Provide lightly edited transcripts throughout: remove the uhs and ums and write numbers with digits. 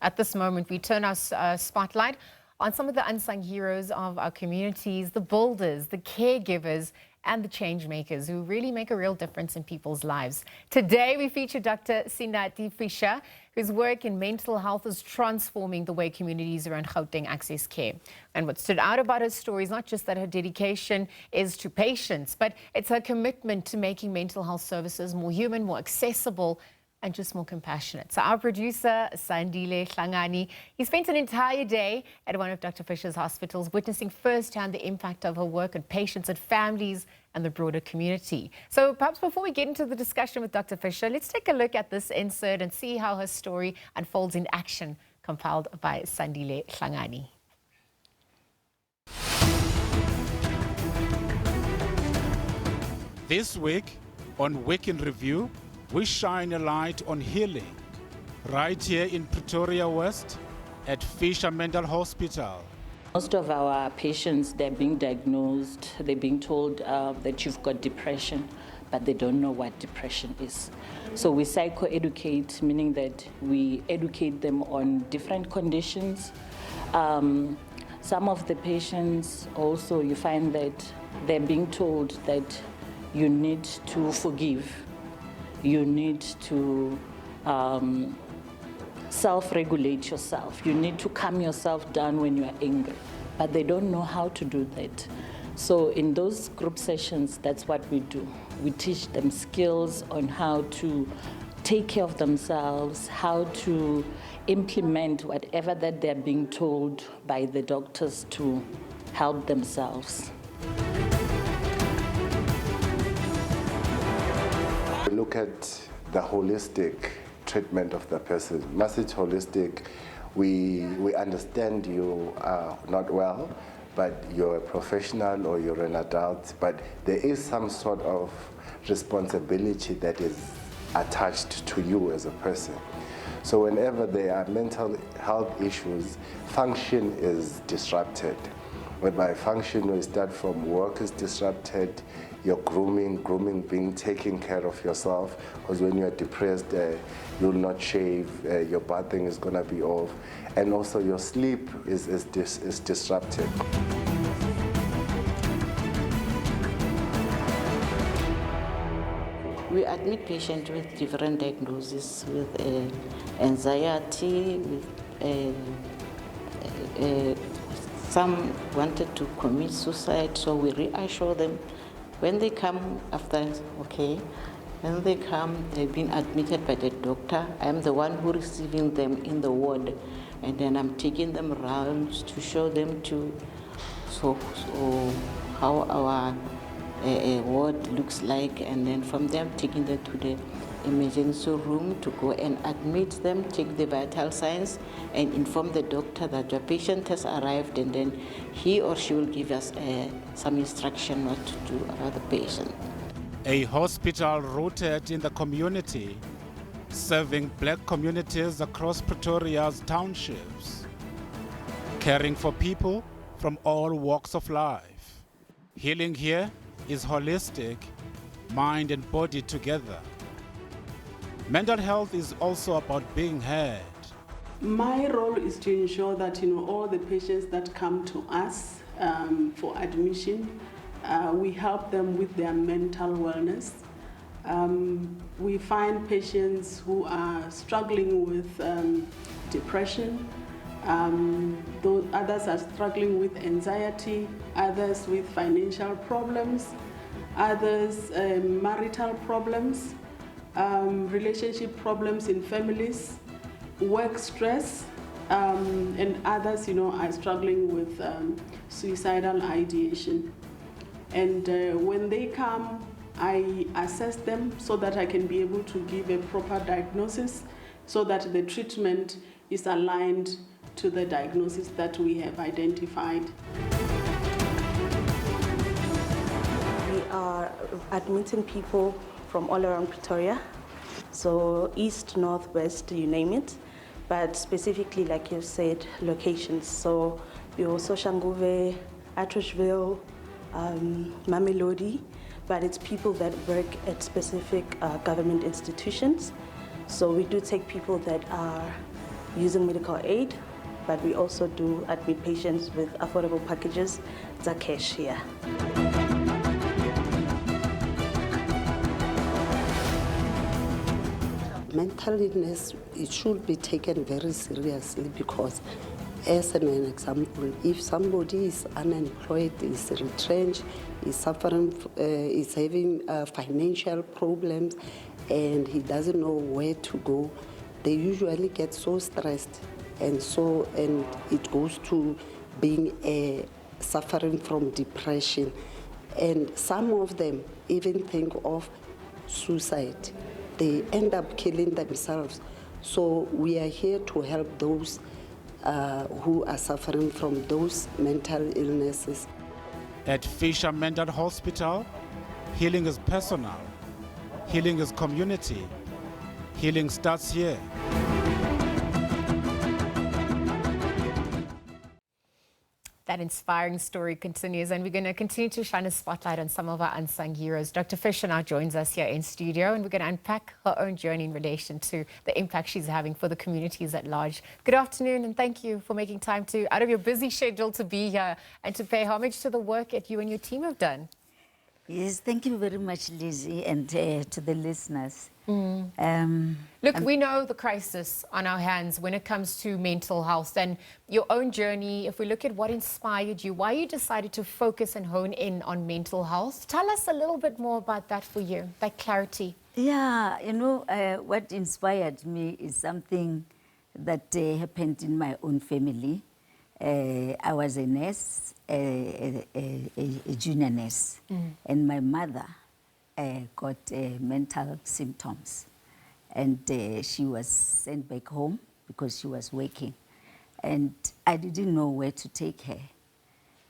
At this moment, we turn our spotlight on some of the unsung heroes of our communities, the builders, the caregivers, and the changemakers who really make a real difference in people's lives. Today, we feature Dr. Senathi Fisha, whose work in mental health is transforming the way communities around Gauteng access care. And what stood out about her story is not just that her dedication is to patients, but it's her commitment to making mental health services more human, more accessible, and just more compassionate. So our producer, Sandile Hlangani, he spent an entire day at one of Dr. Fisha's hospitals witnessing firsthand the impact of her work on patients and families and the broader community. So perhaps before we get into the discussion with Dr. Fisha, let's take a look at this insert and see how her story unfolds in action, compiled by Sandile Hlangani. This week on Week in Review, we shine a light on healing right here in Pretoria West at Fisha Mental Hospital. Most of our patients, they're being diagnosed, they're being told that you've got depression, but they don't know what depression is. So we psychoeducate, meaning that we educate them on different conditions. Some of the patients also, you find that they're being told that you need to forgive. You need to self-regulate yourself. You need to calm yourself down when you are angry. But they don't know how to do that. So in those group sessions, that's what we do. We teach them skills on how to take care of themselves, how to implement whatever that they're being told by the doctors to help themselves. Look at the holistic treatment of the person. Message holistic, we understand you are not well, but you're a professional or you're an adult, but there is some sort of responsibility that is attached to you as a person. So whenever there are mental health issues, function is disrupted. Whereby function will start from work is disrupted, your grooming being taking care of yourself, because when you're depressed, you'll not shave, your bathing is gonna be off, and also your sleep is disrupted. We admit patients with different diagnoses, with anxiety, with some wanted to commit suicide, so we reassure them. When they come after, when they come, they've been admitted by the doctor. I'm the one who receiving them in the ward, and then I'm taking them around to show them how our ward looks like, and then from them taking them to the emergency room to go and admit them, take the vital signs, and inform the doctor that your patient has arrived, and then he or she will give us some instruction what to do about the patient. A hospital rooted in the community, serving black communities across Pretoria's townships, caring for people from all walks of life. Healing here is holistic, mind and body together. Mental health is also about being heard. My role is to ensure that all the patients that come to us for admission, we help them with their mental wellness. We find patients who are struggling with depression. Others are struggling with anxiety, others with financial problems, others marital problems. Relationship problems in families, work stress, and others, are struggling with suicidal ideation. And when they come, I assess them so that I can be able to give a proper diagnosis so that the treatment is aligned to the diagnosis that we have identified. We are admitting people from all around Pretoria, so east, north, west, you name it, but specifically, like you said, locations. So we also Shanguve, Atteridgeville, Mamelodi, but it's people that work at specific government institutions. So we do take people that are using medical aid, but we also do admit patients with affordable packages, the cash here. Mental illness, it should be taken very seriously because, as an example, if somebody is unemployed, is retrenched, is suffering, is having financial problems, and he doesn't know where to go, they usually get so stressed, and it goes to being suffering from depression, and some of them even think of suicide. They end up killing themselves. So we are here to help those who are suffering from those mental illnesses. At Fisha Mental Hospital, healing is personal, healing is community, healing starts here. That inspiring story continues, and we're going to continue to shine a spotlight on some of our unsung heroes. Dr. Fisha now joins us here in studio, and we're going to unpack her own journey in relation to the impact she's having for the communities at large. Good afternoon, and thank you for making time out of your busy schedule to be here and to pay homage to the work that you and your team have done. Yes, thank you very much, Lizzie, and to the listeners. Look, we know the crisis on our hands when it comes to mental health and your own journey. If we look at what inspired you, why you decided to focus and hone in on mental health, tell us a little bit more about that for you, that clarity. Yeah, you know, what inspired me is something that happened in my own family. I was a nurse, a junior nurse, and my mother got mental symptoms, and she was sent back home because she was working, and I didn't know where to take her.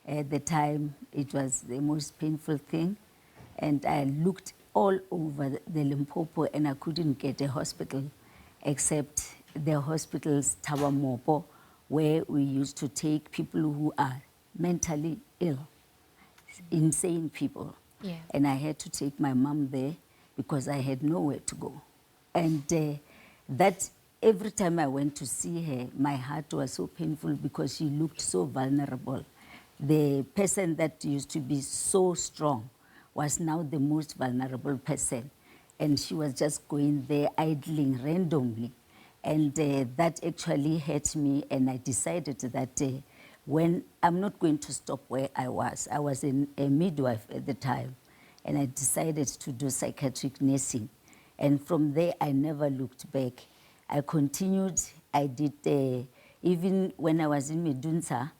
At the time, it was the most painful thing, and I looked all over the Limpopo, and I couldn't get a hospital except the hospitals Tawamopo, where we used to take people who are mentally ill, insane people. Yeah. And I had to take my mom there because I had nowhere to go. And that every time I went to see her, my heart was so painful because she looked so vulnerable. The person that used to be so strong was now the most vulnerable person. And she was just going there idling randomly. And that actually hurt me, and I decided that when I'm not going to stop where I was a midwife at the time, and I decided to do psychiatric nursing. And from there, I never looked back. I continued, I did, even when I was in Medunsa,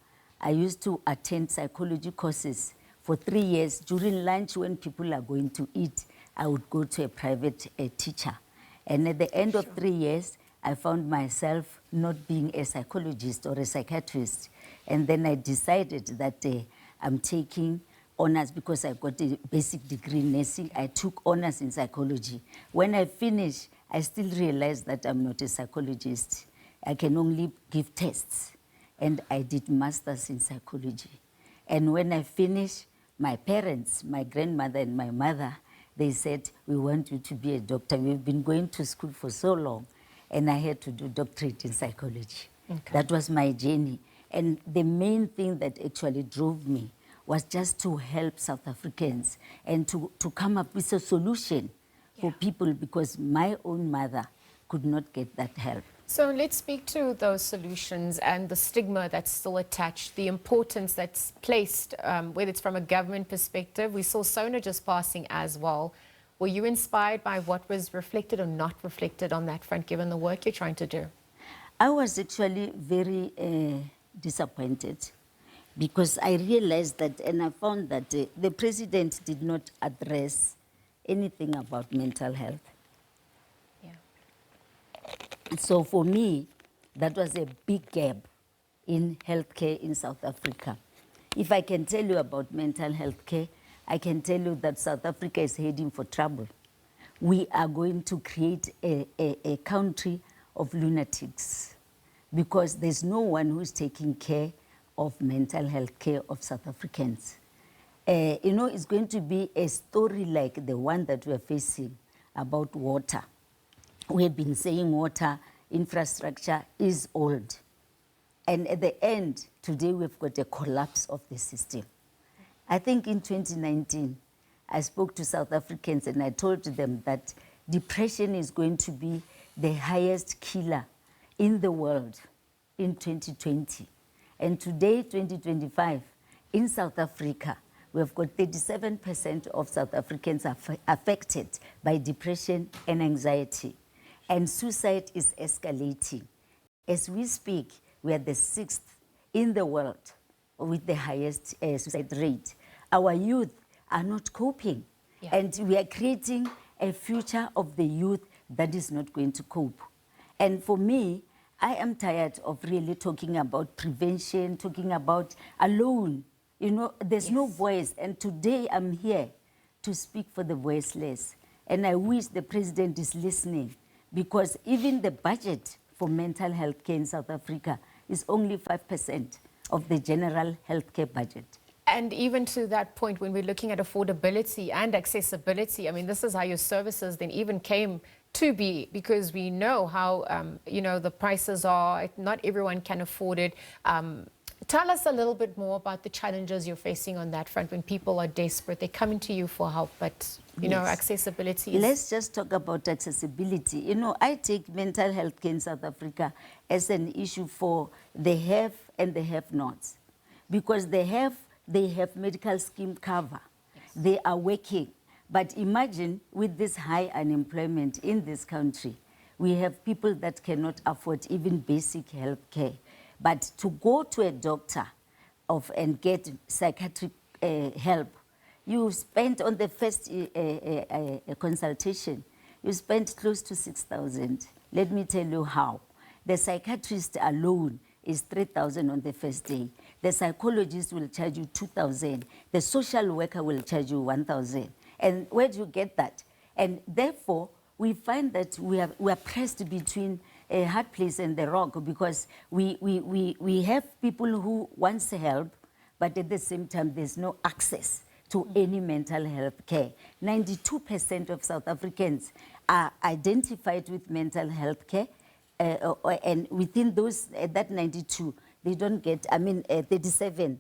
I used to attend psychology courses for 3 years. During lunch, when people are going to eat, I would go to a private teacher. And at the end of 3 years, I found myself not being a psychologist or a psychiatrist. And then I decided that I'm taking honors because I got a basic degree in nursing. I took honors in psychology. When I finished, I still realized that I'm not a psychologist. I can only give tests. And I did masters in psychology. And when I finished, my parents, my grandmother and my mother, they said, we want you to be a doctor. We've been going to school for so long. And I had to do doctorate in psychology. Okay. That was my journey. And the main thing that actually drove me was just to help South Africans and to come up with a solution for people, because my own mother could not get that help. So let's speak to those solutions and the stigma that's still attached, the importance that's placed, whether it's from a government perspective. We saw Sona just passing as well. Were you inspired by what was reflected or not reflected on that front, given the work you're trying to do? I was actually very disappointed because I realized that, and I found that the president did not address anything about mental health. Yeah. So for me, that was a big gap in healthcare in South Africa. If I can tell you about mental health care, I can tell you that South Africa is heading for trouble. We are going to create a country of lunatics because there's no one who's taking care of mental health care of South Africans. You know, it's going to be a story like the one that we're facing about water. We have been saying water infrastructure is old. And at the end, today we've got a collapse of the system. I think in 2019, I spoke to South Africans and I told them that depression is going to be the highest killer in the world in 2020. And today, 2025, in South Africa, we've got 37% of South Africans are affected by depression and anxiety. And suicide is escalating. As we speak, we are the 6th in the world with the highest suicide rate. Our youth are not coping. Yeah. And we are creating a future of the youth that is not going to cope. And for me, I am tired of really talking about prevention, talking about alone. You know, there's no voice. And today I'm here to speak for the voiceless. And I wish the president is listening, because even the budget for mental health care in South Africa is only 5% of the general healthcare budget. And even to that point, when we're looking at affordability and accessibility, I mean, this is how your services then even came to be, because we know how, you know, the prices are, not everyone can afford it. Tell us a little bit more about the challenges you're facing on that front when people are desperate. They're coming to you for help, but, you know, accessibility is... Let's just talk about accessibility. You know, I take mental health care in South Africa as an issue for the have and the have-nots. Because they have medical scheme cover. They are working. But imagine with this high unemployment in this country, we have people that cannot afford even basic health care. But to go to a doctor and get psychiatric help, you spend on the first consultation, you spend close to 6,000. Let me tell you how. The psychiatrist alone is 3,000 on the first day. The psychologist will charge you 2,000. The social worker will charge you 1,000. And where do you get that? And therefore, we find that we are pressed between a hard place and the rock, because we have people who want help, but at the same time, there's no access to any mental health care. 92% of South Africans are identified with mental health care, and within those, that 92, they don't get, 37%,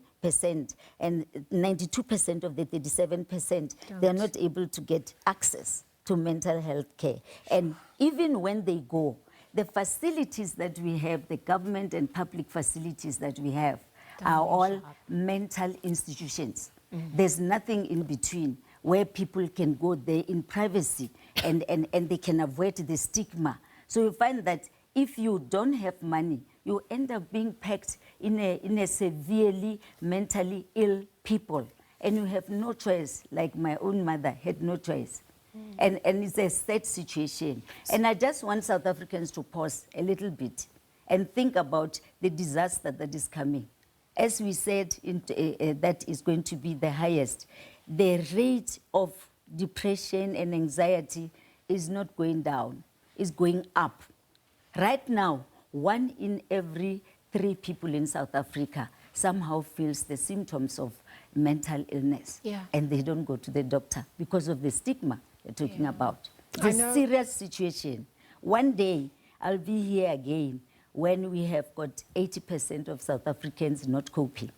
and 92% of the 37%, they're not able to get access to mental health care. And even when they go, the facilities that we have, the government and public facilities that we have, are all mental institutions. There's nothing in between where people can go there in privacy and they can avoid the stigma. So you find that if you don't have money, you end up being packed in a severely mentally ill people. And you have no choice, like my own mother had no choice. And it's a sad situation. And I just want South Africans to pause a little bit and think about the disaster that is coming. As we said, that is going to be the highest. The rate of depression and anxiety is not going down, it's going up. Right now, 1 in every 3 people in South Africa somehow feels the symptoms of mental illness. And they don't go to the doctor because of the stigma you're talking about. It's a serious situation. One day, I'll be here again when we have got 80% of South Africans not coping.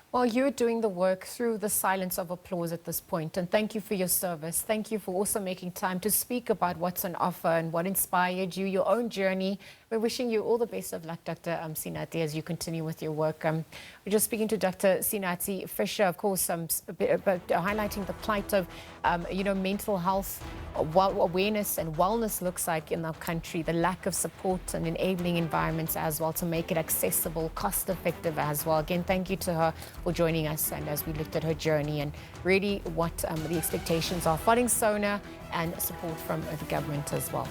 Well, you're doing the work through the silence of applause at this point, and thank you for your service. Thank you for also making time to speak about what's on offer and what inspired you, your own journey. We're wishing you all the best of luck, Dr. Senathi, as you continue with your work. We're just speaking to Dr. Senathi Fisha, of course, about highlighting the plight of, mental health, awareness and wellness looks like in our country, the lack of support and enabling environments as well to make it accessible, cost-effective as well. Again, thank you to her for joining us, and as we looked at her journey and really what the expectations are following SONA and support from the government as well.